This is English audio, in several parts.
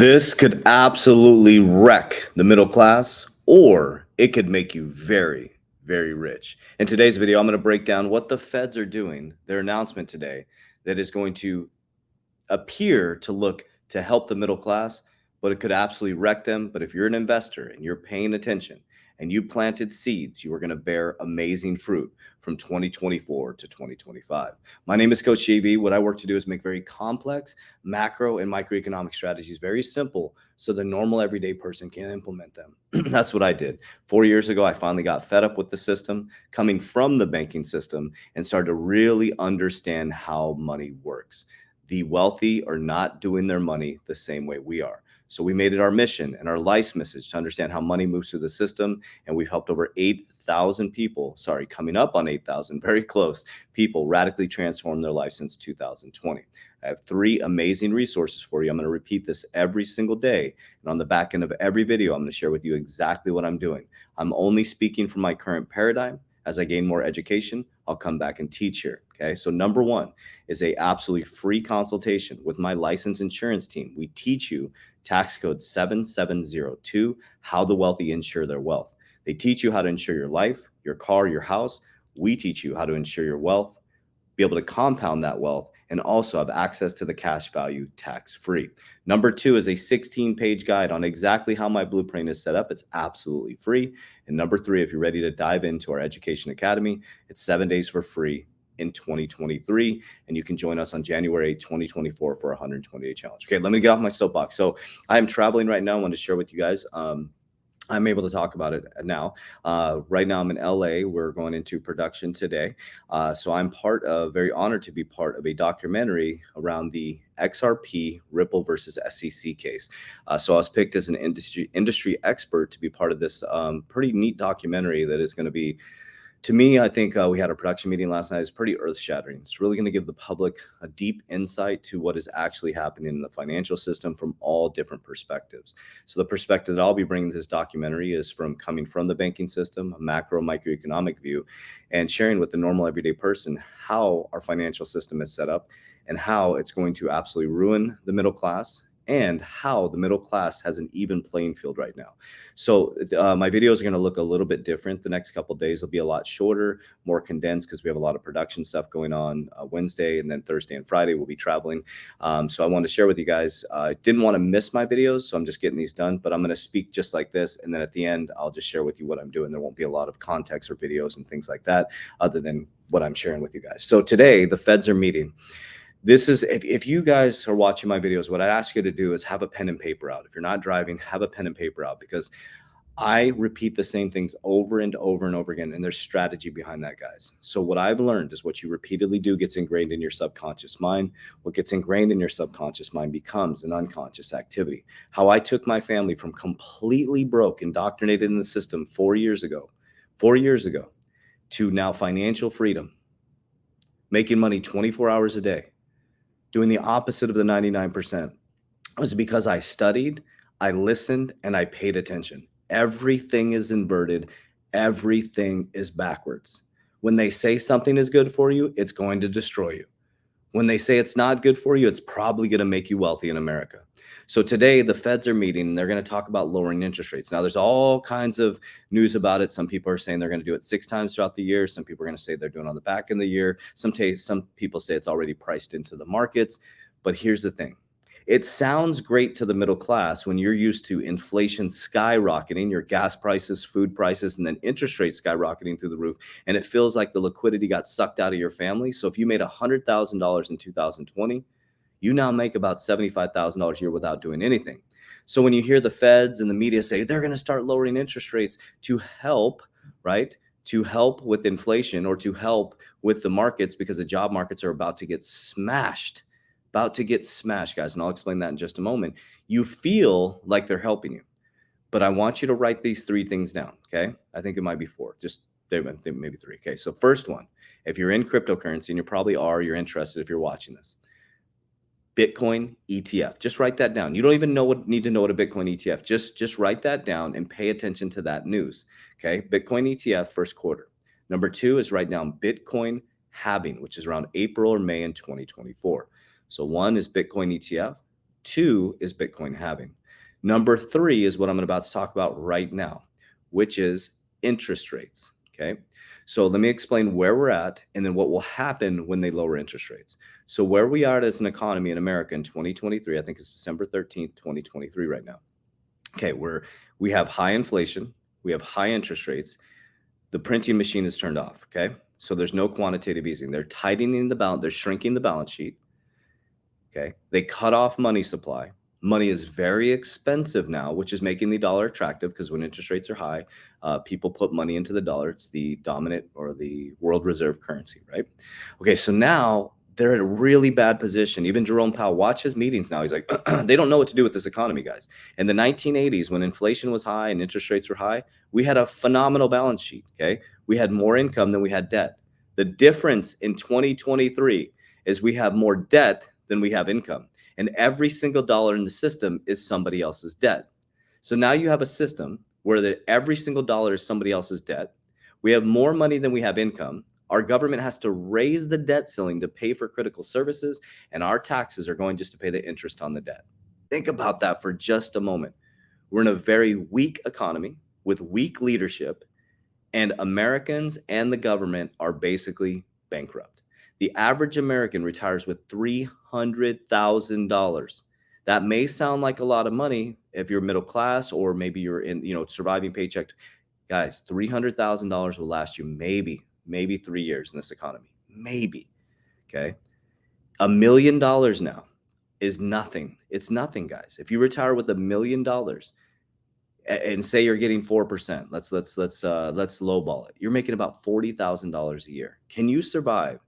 This could absolutely wreck the middle class, or it could make you very, very rich. In today's video, I'm going to break down what the feds are doing, their announcement today, that is going to appear to look to help the middle class, but it could absolutely wreck them. But if you're an investor and you're paying attention and you planted seeds, you are going to bear amazing fruit from 2024 to 2025. My name is Coach JV. What I work to do is make very complex macro and microeconomic strategies very simple so the normal everyday person can implement them. That's what I did. 4 years ago, I finally got fed up with the system, coming from the banking system, and started to really understand how money works. The wealthy are not doing their money the same way we are. So we made it our mission and our life's message to understand how money moves through the system. And we've helped over 8,000 people, coming up on 8,000, very close, people radically transform their life since 2020. I have 3 amazing resources for you. I'm going to repeat this every single day. And on the back end of every video, I'm going to share with you exactly what I'm doing. I'm only speaking from my current paradigm. As I gain more education, I'll come back and teach here. Okay. So number 1 is a absolutely free consultation with my licensed insurance team. We teach you tax code 7702, how the wealthy insure their wealth. They teach you how to insure your life, your car, your house. We teach you how to insure your wealth, be able to compound that wealth, and also have access to the cash value tax-free. Number 2 is a 16-page guide on exactly how my blueprint is set up. It's absolutely free. And number 3, if you're ready to dive into our Education Academy, it's 7 days for free in 2023. And you can join us on January 2024 for a 120-day challenge. Okay, let me get off my soapbox. So I am traveling right now. I want to share with you guys. I'm able to talk about it now. Right now, I'm in LA. We're going into production today. So I'm very honored to be part of a documentary around the Xrp Ripple versus SEC case. So I was picked as an industry expert to be part of this pretty neat documentary that is going to be, to me, I think we had a production meeting last night. It's pretty earth-shattering. It's really going to give the public a deep insight to what is actually happening in the financial system from all different perspectives. So the perspective that I'll be bringing to this documentary is coming from the banking system, a macro microeconomic view, and sharing with the normal everyday person how our financial system is set up and how it's going to absolutely ruin the middle class, and how the middle class has an even playing field right now. So my videos are going to look a little bit different. The next couple of days will be a lot shorter, more condensed, because we have a lot of production stuff going on Wednesday, and then Thursday and Friday we'll be traveling. So I wanted to share with you guys. I didn't want to miss my videos, so I'm just getting these done, but I'm going to speak just like this. And then at the end, I'll just share with you what I'm doing. There won't be a lot of context or videos and things like that other than what I'm sharing with you guys. So today the feds are meeting. This is, if you guys are watching my videos, what I ask you to do is have a pen and paper out. If you're not driving, have a pen and paper out, because I repeat the same things over and over and over again, and there's strategy behind that, guys. So what I've learned is what you repeatedly do gets ingrained in your subconscious mind. What gets ingrained in your subconscious mind becomes an unconscious activity. How I took my family from completely broke, indoctrinated in the system 4 years ago, to now financial freedom, making money 24 hours a day, doing the opposite of the 99%, was because I studied, I listened, and I paid attention. Everything is inverted. Everything is backwards. When they say something is good for you, it's going to destroy you. When they say it's not good for you, it's probably going to make you wealthy in America. So today the feds are meeting and they're going to talk about lowering interest rates. Now there's all kinds of news about it. Some people are saying they're going to do it 6 times throughout the year. Some people are going to say they're doing it on the back end of the year. Some people say it's already priced into the markets. But here's the thing. It sounds great to the middle class when you're used to inflation skyrocketing, your gas prices, food prices, and then interest rates skyrocketing through the roof. And it feels like the liquidity got sucked out of your family. So if you made $100,000 in 2020, you now make about $75,000 a year without doing anything. So when you hear the feds and the media say they're going to start lowering interest rates to help, right, to help with inflation or to help with the markets, because the job markets are about to get smashed, guys. And I'll explain that in just a moment. You feel like they're helping you, but I want you to write these 3 things down. Okay. I think it might be 4, just maybe 3. Okay. So first one, if you're in cryptocurrency, and you probably are, you're interested if you're watching this, Bitcoin ETF. Just write that down. You don't even need to know what a Bitcoin ETF. Just write that down and pay attention to that news. Okay. Bitcoin ETF first quarter. Number 2 is write down Bitcoin halving, which is around April or May in 2024. So 1 is Bitcoin ETF. Two is Bitcoin halving. Number three is what I'm about to talk about right now, which is interest rates. Okay. So let me explain where we're at and then what will happen when they lower interest rates. So where we are as an economy in America in 2023, I think it's December 13th, 2023 right now. Okay, we have high inflation, we have high interest rates. The printing machine is turned off. Okay. So there's no quantitative easing. They're tightening the balance, they're shrinking the balance sheet. Okay. They cut off money supply. Money is very expensive now, which is making the dollar attractive because when interest rates are high, people put money into the dollar. It's the dominant or the world reserve currency, right? Okay. So now they're in a really bad position. Even Jerome Powell, watch his meetings now. He's like, they don't know what to do with this economy, guys. In the 1980s, when inflation was high and interest rates were high, we had a phenomenal balance sheet. Okay. We had more income than we had debt. The difference in 2023 is we have more debt than we have income. And every single dollar in the system is somebody else's debt. So now you have a system where every single dollar is somebody else's debt. We have more money than we have income. Our government has to raise the debt ceiling to pay for critical services, and our taxes are going just to pay the interest on the debt. Think about that for just a moment. We're in a very weak economy with weak leadership, and Americans and the government are basically bankrupt. The average American retires with $300,000. That may sound like a lot of money if you're middle class or maybe you're in, surviving paycheck. Guys, $300,000 will last you maybe 3 years in this economy. Maybe. Okay. $1 million now is nothing. It's nothing, guys. If you retire with $1 million, and say you're getting 4%, let's lowball it. You're making about $40,000 a year. Can you survive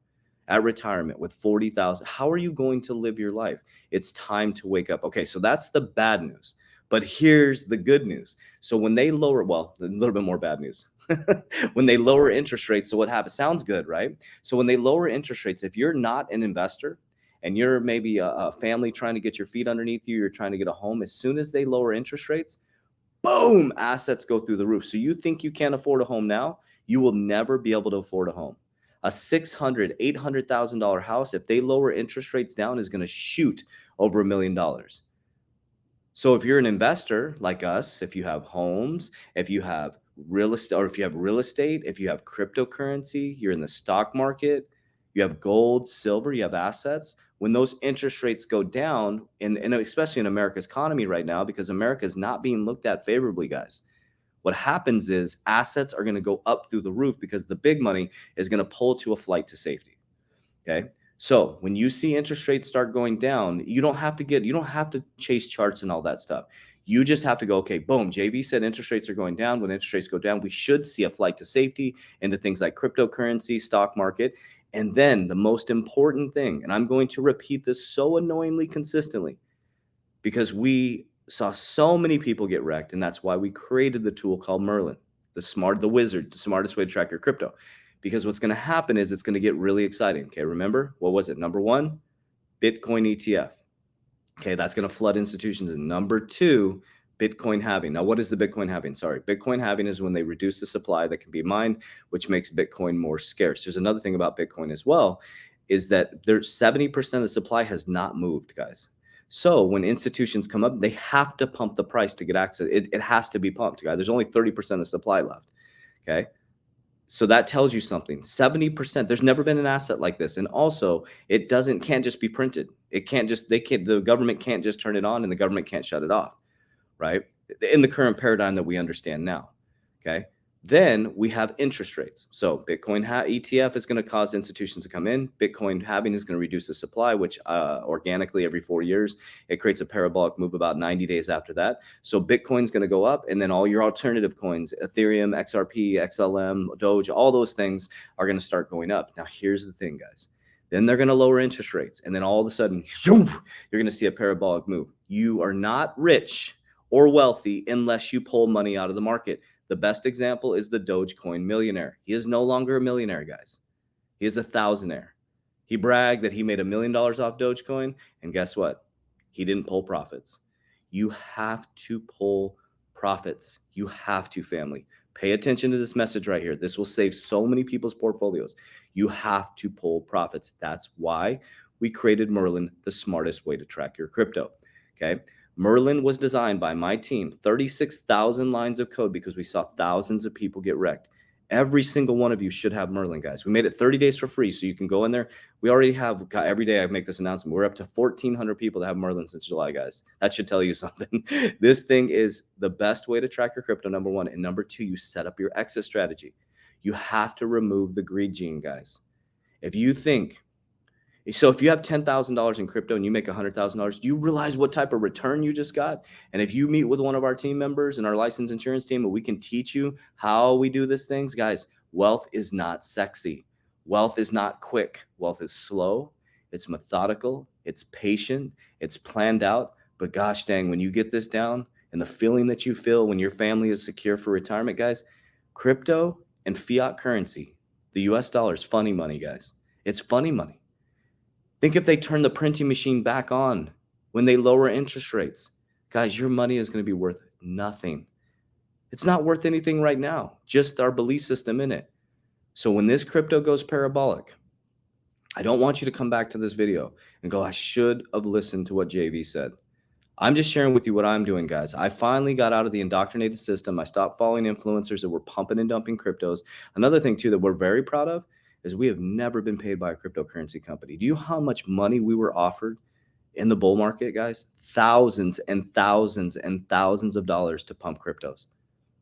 at retirement with 40,000? How are you going to live your life? It's time to wake up. Okay, so that's the bad news. But here's the good news. So when they lower, well, a little bit more bad news. When they lower interest rates, so what happens? Sounds good, right? So when they lower interest rates, if you're not an investor and you're maybe a family trying to get your feet underneath you, you're trying to get a home, as soon as they lower interest rates, boom, assets go through the roof. So you think you can't afford a home now, you will never be able to afford a home. A $600,000, $800,000 house, if they lower interest rates down, is going to shoot over $1 million. So if you're an investor like us, if you have homes, if you have real estate, or if you have real estate, if you have cryptocurrency, you're in the stock market, you have gold, silver, you have assets. When those interest rates go down, and especially in America's economy right now, because America is not being looked at favorably, guys, what happens is assets are going to go up through the roof because the big money is going to pull to a flight to safety. Okay. So when you see interest rates start going down, you don't have to chase charts and all that stuff. You just have to go, okay, boom, JV said interest rates are going down. When interest rates go down, we should see a flight to safety into things like cryptocurrency, stock market. And then the most important thing, and I'm going to repeat this so annoyingly consistently, because we saw so many people get wrecked, and that's why we created the tool called Merlin, the wizard, the smartest way to track your crypto. Because what's going to happen is it's going to get really exciting. Okay, remember, what was it? Number one, Bitcoin ETF. Okay, that's going to flood institutions. And number two, Bitcoin halving. Now, what is the Bitcoin halving? Sorry, Bitcoin halving is when they reduce the supply that can be mined, which makes Bitcoin more scarce. There's another thing about Bitcoin as well, is that there's 70% of the supply has not moved, guys. So when institutions come up, they have to pump the price to get access. It has to be pumped, guys. There's only 30% of supply left. Okay. So that tells you something. 70%. There's never been an asset like this. And also, can't just be printed. The government can't just turn it on and the government can't shut it off, right? In the current paradigm that we understand now. Okay. Then we have interest rates. So Bitcoin ETF is going to cause institutions to come in. Bitcoin halving is going to reduce the supply, which organically every 4 years, it creates a parabolic move about 90 days after that. So Bitcoin's going to go up, and then all your alternative coins, Ethereum, XRP, XLM, Doge, all those things are going to start going up. Now, here's the thing, guys. Then they're going to lower interest rates. And then all of a sudden, you're going to see a parabolic move. You are not rich or wealthy unless you pull money out of the market. The best example is the Dogecoin millionaire. He is no longer a millionaire, guys. He is a thousandaire. He bragged that he made $1 million off Dogecoin, and guess what? He didn't pull profits. You have to pull profits. You have to, family. Pay attention to this message right here. This will save so many people's portfolios. You have to pull profits. That's why we created Merlin, the smartest way to track your crypto. Okay. Merlin was designed by my team, 36,000 lines of code because we saw thousands of people get wrecked. Every single one of you should have Merlin, guys. We made it 30 days for free, so you can go in there. We already have, every day I make this announcement, we're up to 1,400 people that have Merlin since July, guys. That should tell you something. This thing is the best way to track your crypto, number one. And number two, you set up your exit strategy. You have to remove the greed gene, guys. If you think, so if you have $10,000 in crypto and you make $100,000, do you realize what type of return you just got? And if you meet with one of our team members and our licensed insurance team, and we can teach you how we do these things, guys, wealth is not sexy. Wealth is not quick. Wealth is slow. It's methodical. It's patient. It's planned out. But gosh dang, when you get this down and the feeling that you feel when your family is secure for retirement, guys, crypto and fiat currency, the US dollar is funny money, guys. It's funny money. Think if they turn the printing machine back on when they lower interest rates. Guys, your money is going to be worth nothing. It's not worth anything right now, just our belief system in it. So when this crypto goes parabolic, I don't want you to come back to this video and go, I should have listened to what JV said. I'm just sharing with you what I'm doing, guys. I finally got out of the indoctrinated system. I stopped following influencers that were pumping and dumping cryptos. Another thing, too, that we're very proud of is we have never been paid by a cryptocurrency company. Do you know how much money we were offered in the bull market, guys? Thousands and thousands and thousands of dollars to pump cryptos.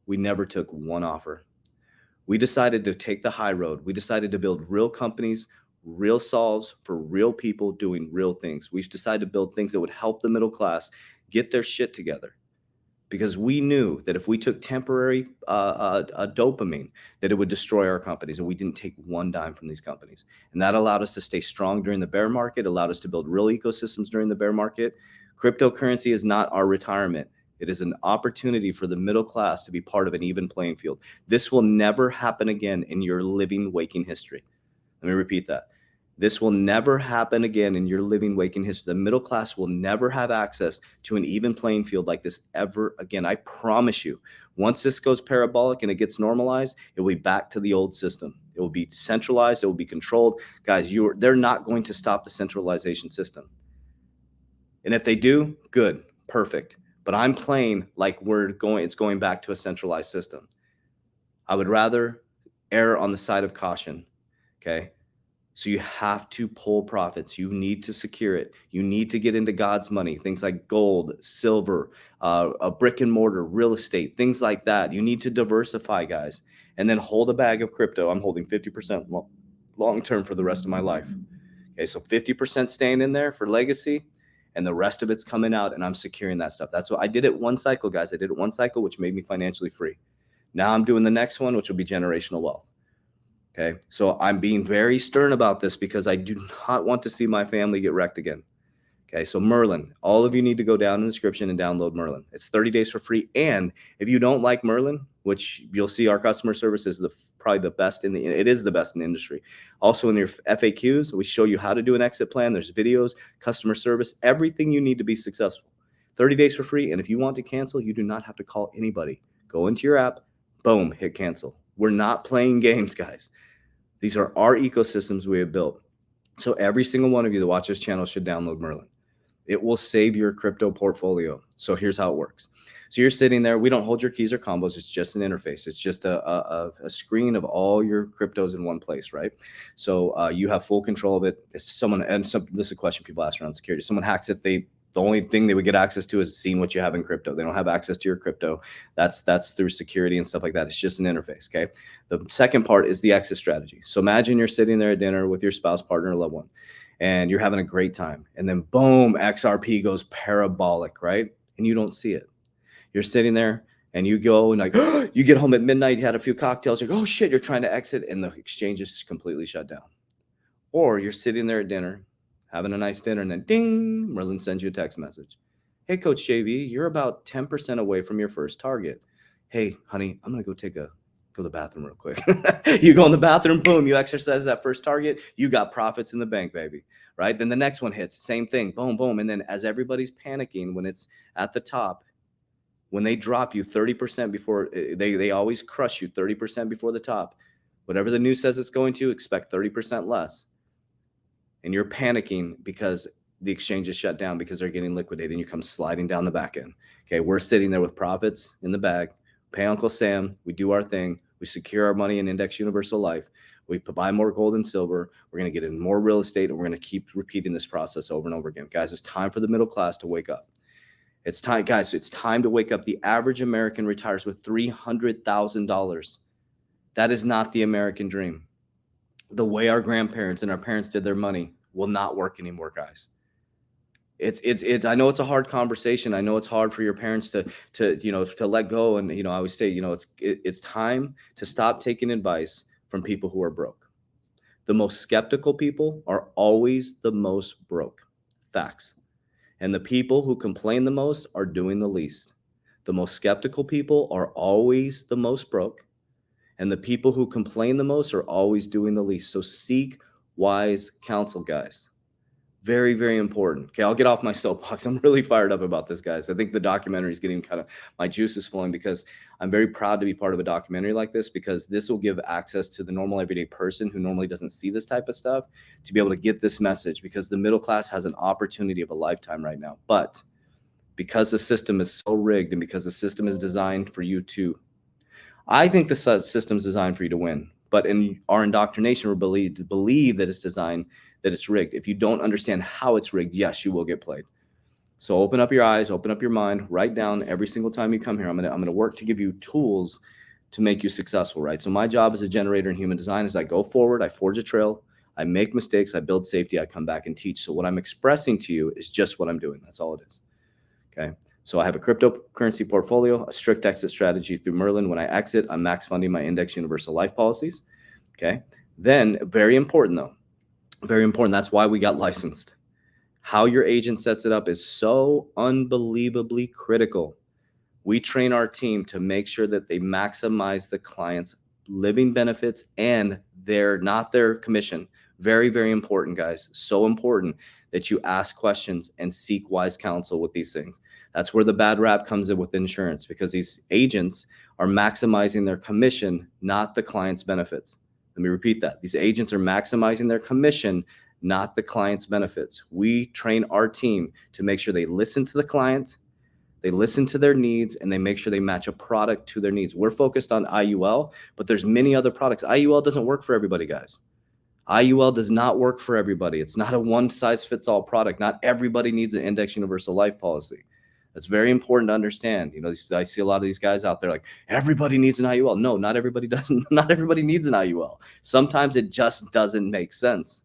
We never took one offer. We decided to take the high road. We decided to build real companies, real solves for real people doing real things. We've decided to build things that would help the middle class get their shit together, because we knew that if we took temporary dopamine, that it would destroy our companies, and we didn't take one dime from these companies. And that allowed us to stay strong during the bear market, allowed us to build real ecosystems during the bear market. Cryptocurrency is not our retirement. It is an opportunity for the middle class to be part of an even playing field. This will never happen again in your living, waking history. Let me repeat that. This will never happen again in your living, waking history. The middle class will never have access to an even playing field like this ever again. I promise you, once this goes parabolic and it gets normalized, it will be back to the old system. It will be centralized. It will be controlled. Guys, they're not going to stop the centralization system. And if they do, good, perfect. But I'm playing like it's going back to a centralized system. I would rather err on the side of caution. Okay. So you have to pull profits. You need to secure it. You need to get into God's money, things like gold, silver, a brick and mortar, real estate, things like that. You need to diversify, guys, and then hold a bag of crypto. I'm holding 50% long term for the rest of my life. Okay, so 50% staying in there for legacy, and the rest of it's coming out, and I'm securing that stuff. That's what I did it one cycle, guys. I did it one cycle, which made me financially free. Now I'm doing the next one, which will be generational wealth. Okay, so I'm being very stern about this because I do not want to see my family get wrecked again. Okay, so Merlin, all of you need to go down in the description and download Merlin. It's 30 days for free. And if you don't like Merlin, which you'll see our customer service is probably the best it is the best in the industry. Also in your FAQs, we show you how to do an exit plan. There's videos, customer service, everything you need to be successful. 30 days for free. And if you want to cancel, you do not have to call anybody. Go into your app, boom, hit cancel. We're not playing games, guys. These are our ecosystems we have built. So every single one of you that watch this channel should download Merlin. It will save your crypto portfolio. So here's how it works. So you're sitting there. We don't hold your keys or combos. It's just an interface. It's just a screen of all your cryptos in one place, right? So you have full control of it. If this is a question people ask around security. If someone hacks it, the only thing they would get access to is seeing what you have in crypto. They don't have access to your crypto. That's through security and stuff like that. It's just an interface, okay? The second part is the exit strategy. So imagine you're sitting there at dinner with your spouse, partner, or loved one, and you're having a great time. And then boom, XRP goes parabolic, right? And you don't see it. You're sitting there and you go and like, you get home at midnight, you had a few cocktails, you're like, oh shit, you're trying to exit, and the exchange is completely shut down. Or you're sitting there at dinner, having a nice dinner, and then ding, Merlin sends you a text message. Hey, Coach JV, you're about 10% away from your first target. Hey, honey, I'm going to go go to the bathroom real quick. You go in the bathroom, boom, you exercise that first target. You got profits in the bank, baby, right? Then the next one hits, same thing, boom, boom. And then as everybody's panicking when it's at the top, when they drop you 30% before, they always crush you 30% before the top. Whatever the news says it's going to, expect 30% less. And you're panicking because the exchange is shut down because they're getting liquidated, and you come sliding down the back end. Okay, we're sitting there with profits in the bag, pay Uncle Sam, we do our thing, we secure our money in Index Universal Life, we buy more gold and silver, we're going to get in more real estate, and we're going to keep repeating this process over and over again. Guys, it's time for the middle class to wake up. It's time, guys, it's time to wake up. The average American retires with $300,000. That is not the American dream. The way our grandparents and our parents did their money will not work anymore, guys. It's I know it's a hard conversation. I know it's hard for your parents to let go. And, I always say, it's time to stop taking advice from people who are broke. The most skeptical people are always the most broke. Facts. And the people who complain the most are doing the least. The most skeptical people are always the most broke. And the people who complain the most are always doing the least. So seek wise counsel, guys. Very, very important. Okay, I'll get off my soapbox. I'm really fired up about this, guys. I think the documentary is getting kind of, my juices flowing, because I'm very proud to be part of a documentary like this, because this will give access to the normal everyday person who normally doesn't see this type of stuff to be able to get this message, because the middle class has an opportunity of a lifetime right now. But because the system is so rigged, and because the system is designed for you to, I think the system is designed for you to win. But in our indoctrination, we're believe that it's designed, that it's rigged. If you don't understand how it's rigged, yes, you will get played. So open up your eyes, open up your mind, write down every single time you come here. I'm gonna work to give you tools to make you successful, right? So my job as a generator in human design is I go forward, I forge a trail, I make mistakes, I build safety, I come back and teach. So what I'm expressing to you is just what I'm doing. That's all it is. Okay. So I have a cryptocurrency portfolio, a strict exit strategy through Merlin. When I exit, I'm max funding my Index Universal Life policies. Okay. Then, very important though, very important. That's why we got licensed. How your agent sets it up is so unbelievably critical. We train our team to make sure that they maximize the client's living benefits and not their commission. Very, very important, guys. So important that you ask questions and seek wise counsel with these things. That's where the bad rap comes in with insurance, because these agents are maximizing their commission, not the client's benefits. Let me repeat that. These agents are maximizing their commission, not the client's benefits. We train our team to make sure they listen to the client, they listen to their needs, and they make sure they match a product to their needs. We're focused on IUL, but there's many other products. IUL doesn't work for everybody, guys. IUL does not work for everybody. It's not a one-size-fits-all product. Not everybody needs an Index Universal Life policy. That's very important to understand. I see a lot of these guys out there like, everybody needs an IUL. No, not everybody doesn't. Not everybody needs an IUL. Sometimes it just doesn't make sense.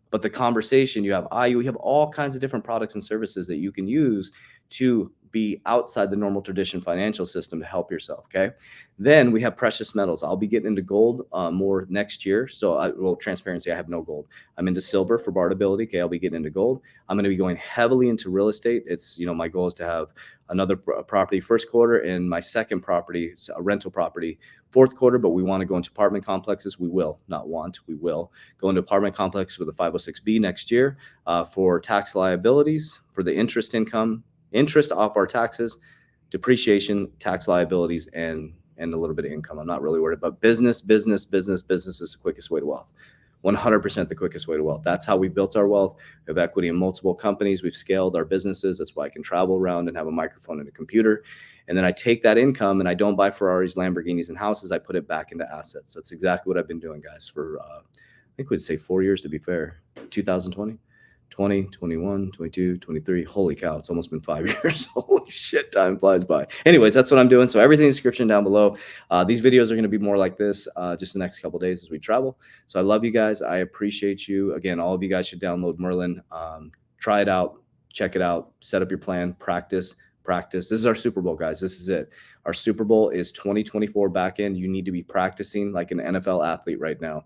But the conversation, you have you have all kinds of different products and services that you can use to be outside the normal tradition financial system to help yourself. Okay. Then we have precious metals. I'll be getting into gold more next year. So transparency, I have no gold. I'm into silver for bartability. Okay. I'll be getting into gold. I'm going to be going heavily into real estate. It's, my goal is to have another property first quarter, and my second property, a rental property, fourth quarter. But we want to go into apartment complexes. We will go into apartment complexes with a 506B next year for tax liabilities, for the interest income, interest off our taxes, depreciation, tax liabilities, and a little bit of income. I'm not really worried about business. Business is the quickest way to wealth. 100% the quickest way to wealth. That's how we built our wealth. We have equity in multiple companies. We've scaled our businesses. That's why I can travel around and have a microphone and a computer. And then I take that income and I don't buy Ferraris, Lamborghinis, and houses. I put it back into assets. So it's exactly what I've been doing, guys, for I think we'd say 4 years, to be fair. 2020. 20, 21, 22, 23. Holy cow, it's almost been 5 years. Holy shit, time flies by. Anyways, that's what I'm doing. So everything in the description down below. These videos are going to be more like this just the next couple of days as we travel. So I love you guys. I appreciate you. Again, all of you guys should download Merlin. Try it out. Check it out. Set up your plan. Practice. This is our Super Bowl, guys. This is it. Our Super Bowl is 2024 back end. You need to be practicing like an NFL athlete right now,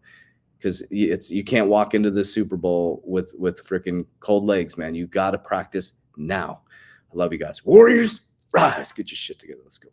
because you can't walk into the Super Bowl with freaking cold legs, man. You got to practice now. I love you guys. Warriors, rise. Get your shit together. Let's go.